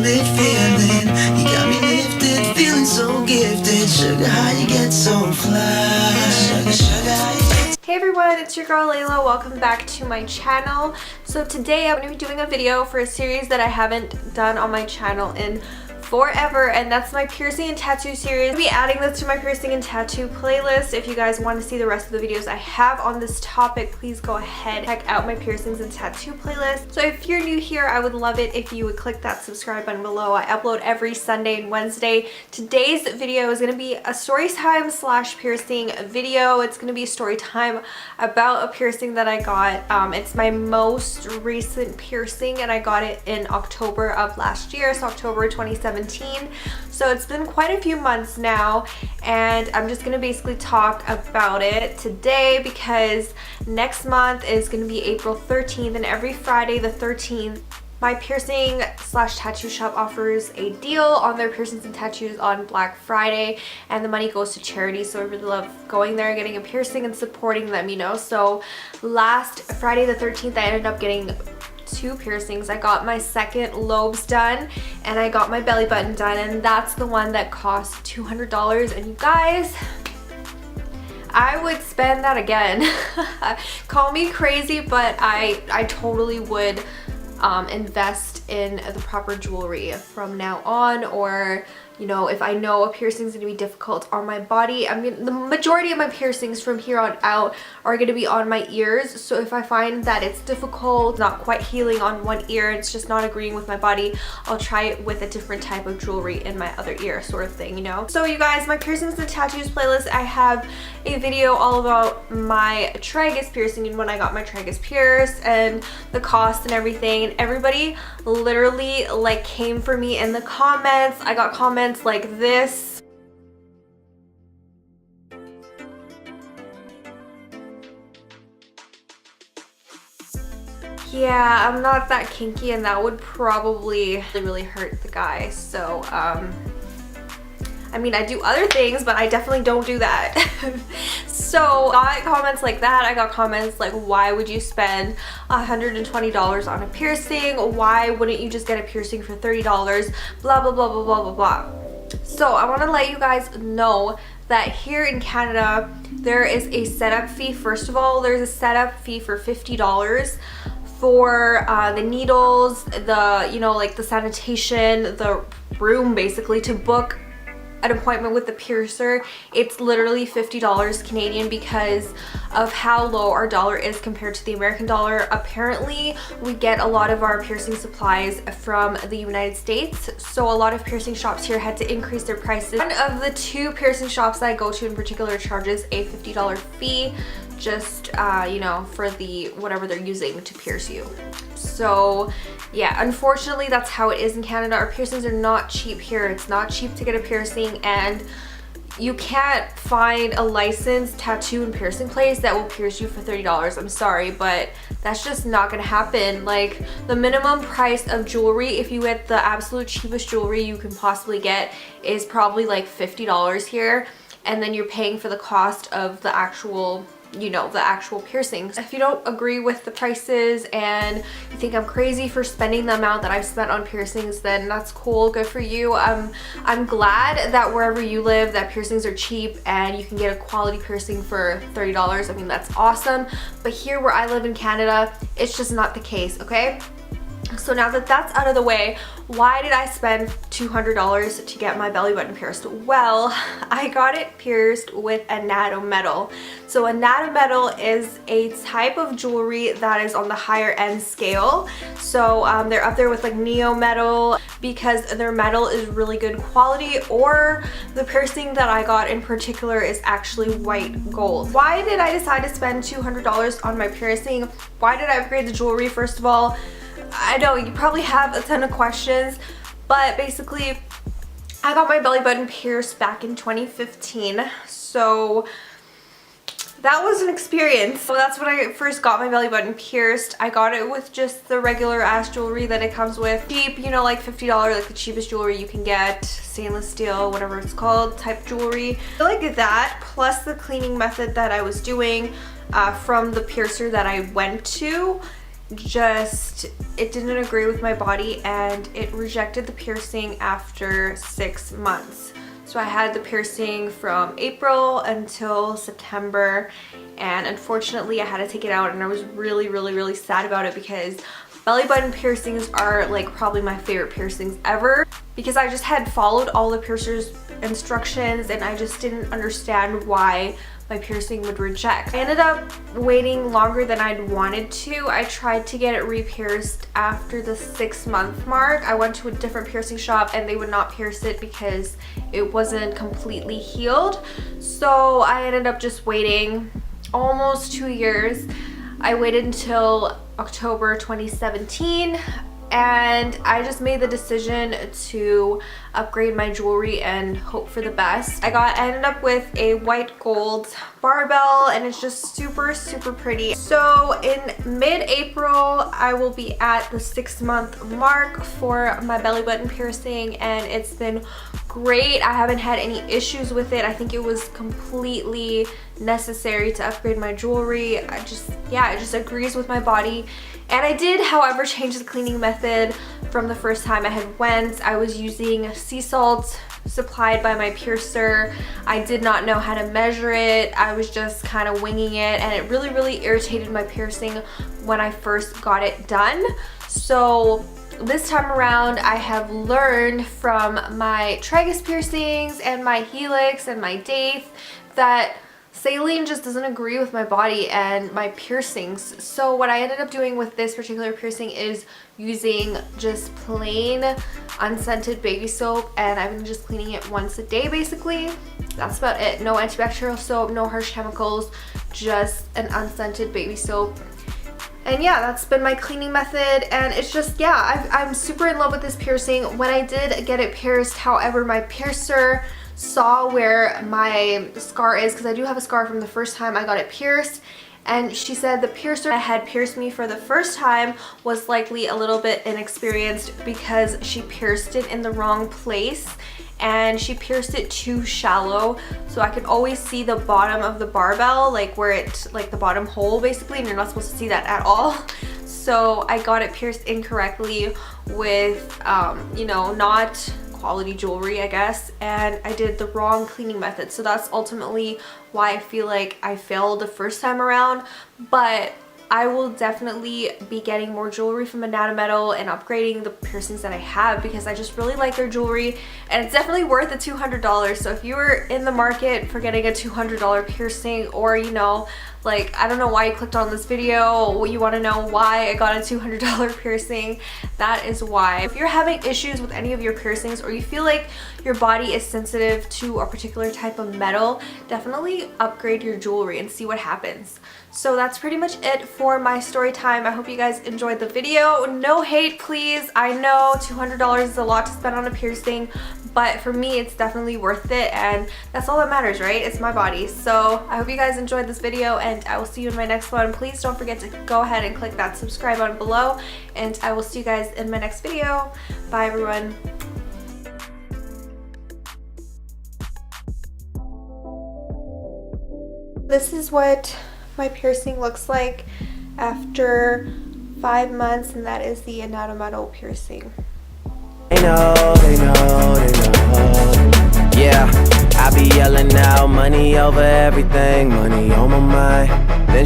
lit feeling. You got me lifted, feeling so gifted. Sugar, how you get so fly? Sugar, sugar, how you get. Hey everyone, it's your girl Leila. Welcome back to my channel. So today I'm going to be doing a video for a series that I haven't done on my channel in forever, and that's my piercing and tattoo series. I'll be adding this to my piercing and tattoo playlist. If you guys want to see the rest of the videos I have on this topic, please go ahead and check out my piercings and tattoo playlist. So if you're new here, I would love it if you would click that subscribe button below. I upload every Sunday and Wednesday. Today's video is going to be a story time / piercing video. It's going to be a story time about a piercing that I got. It's my most recent piercing, and I got it in October of last year, so October 2017. So it's been quite a few months now, and I'm just gonna basically talk about it today because next month is gonna be April 13th, and every Friday the 13th my piercing / tattoo shop offers a deal on their piercings and tattoos on Black Friday, and the money goes to charity. So I really love going there, getting a piercing and supporting them, you know. So last Friday the 13th I ended up getting 2 piercings. I got my second lobes done and I got my belly button done, and that's the one that cost $200. And you guys, I would spend that again. Call me crazy, but I totally would invest in the proper jewelry from now on, or you know, if I know a piercing is going to be difficult on my body. I mean, the majority of my piercings from here on out are going to be on my ears. So if I find that it's difficult, not quite healing on one ear, it's just not agreeing with my body, I'll try it with a different type of jewelry in my other ear, sort of thing, you know. So you guys, my piercings and tattoos playlist, I have a video all about my tragus piercing and when I got my tragus pierced and the cost and everything. And everybody literally like came for me in the comments. I got comments like this. Yeah, I'm not that kinky, and that would probably really hurt the guy. So I mean, I do other things, but I definitely don't do that. So I got comments like that. I got comments like, why would you spend $120 on a piercing? Why wouldn't you just get a piercing for $30? Blah, blah, blah, blah, blah, blah, blah. So I want to let you guys know that here in Canada, there is a setup fee. First of all, there's a setup fee for $50 for the needles, the, you know, like the sanitation, the room basically to book an appointment with the piercer. It's literally $50 Canadian because of how low our dollar is compared to the American dollar. Apparently we get a lot of our piercing supplies from the United States, so a lot of piercing shops here had to increase their prices. One of the 2 piercing shops that I go to in particular charges a $50 fee just you know, for the whatever they're using to pierce you. So yeah, unfortunately that's how it is in Canada. Our piercings are not cheap here. It's not cheap to get a piercing, and you can't find a licensed tattoo and piercing place that will pierce you for $30. I'm sorry, but that's just not gonna happen. Like, the minimum price of jewelry, if you get the absolute cheapest jewelry you can possibly get, is probably like $50 here, and then you're paying for the cost of the actual, you know, the actual piercings. If you don't agree with the prices and you think I'm crazy for spending the amount that I've spent on piercings, then that's cool, good for you. I'm glad that wherever you live that piercings are cheap and you can get a quality piercing for $30. I mean, that's awesome. But here where I live in Canada, it's just not the case, okay? So now that that's out of the way, why did I spend $200 to get my belly button pierced? Well, I got it pierced with a nano metal. So a nano metal is a type of jewelry that is on the higher end scale. So they're up there with like neo metal because their metal is really good quality, or the piercing that I got in particular is actually white gold. Why did I decide to spend $200 on my piercing? Why did I upgrade the jewelry? First of all, I know you probably have a ton of questions, but basically I got my belly button pierced back in 2015, so that was an experience. So that's when I first got my belly button pierced. I got it with just the regular ass jewelry that it comes with. Cheap, you know, like $50, like the cheapest jewelry you can get, stainless steel, whatever it's called, type jewelry. Like that, plus the cleaning method that I was doing from the piercer that I went to, it didn't agree with my body, and it rejected the piercing after 6 months. So I had the piercing from April until September, and unfortunately I had to take it out, and I was really sad about it because belly button piercings are like probably my favorite piercings ever, because I just had followed all the piercer's instructions and I just didn't understand why my piercing would reject. I ended up waiting longer than I'd wanted to. I tried to get it re-pierced after the 6-month mark. I went to a different piercing shop and they would not pierce it because it wasn't completely healed. So I ended up just waiting almost 2 years. I waited until October 2017, and I just made the decision to upgrade my jewelry and hope for the best. I ended up with a white gold barbell, and it's just super pretty. So in mid-April, I will be at the 6-month mark for my belly button piercing, and it's been great. I haven't had any issues with it. I think it was completely necessary to upgrade my jewelry. It just agrees with my body. And I did, however, change the cleaning method from the first time I had went. I was using sea salt supplied by my piercer. I did not know how to measure it. I was just kind of winging it, and it really irritated my piercing when I first got it done. So this time around, I have learned from my tragus piercings and my helix and my Deets that saline just doesn't agree with my body and my piercings. So what I ended up doing with this particular piercing is using just plain unscented baby soap, and I've been just cleaning it once a day basically. That's about it. No antibacterial soap, no harsh chemicals, just an unscented baby soap. And yeah, that's been my cleaning method, and it's just, yeah, I'm super in love with this piercing. When I did get it pierced, however, my piercer saw where my scar is, because I do have a scar from the first time I got it pierced, and she said the piercer that had pierced me for the first time was likely a little bit inexperienced because she pierced it in the wrong place, and she pierced it too shallow, so I could always see the bottom of the barbell, like where it, like the bottom hole basically, and you're not supposed to see that at all. So I got it pierced incorrectly with you know, not quality jewelry, I guess, and I did the wrong cleaning method. So that's ultimately why I feel like I failed the first time around. But I will definitely be getting more jewelry from Anatometal and upgrading the piercings that I have, because I just really like their jewelry, and it's definitely worth the $200. So if you were in the market for getting a $200 piercing, or you know, like, I don't know why you clicked on this video, you want to know why I got a $200 piercing, that is why. If you're having issues with any of your piercings, or you feel like your body is sensitive to a particular type of metal, definitely upgrade your jewelry and see what happens. So that's pretty much it for my story time. I hope you guys enjoyed the video. No hate, please. I know $200 is a lot to spend on a piercing, but for me it's definitely worth it, and that's all that matters, right? It's my body. So I hope you guys enjoyed this video, and I will see you in my next one. Please don't forget to go ahead and click that subscribe button below, and I will see you guys in my next video. Bye everyone. This is what my piercing looks like after 5 months, and that is the Anatometal piercing. They know, they know, they know. Yeah, I be yelling out money over everything, money on my mind. Then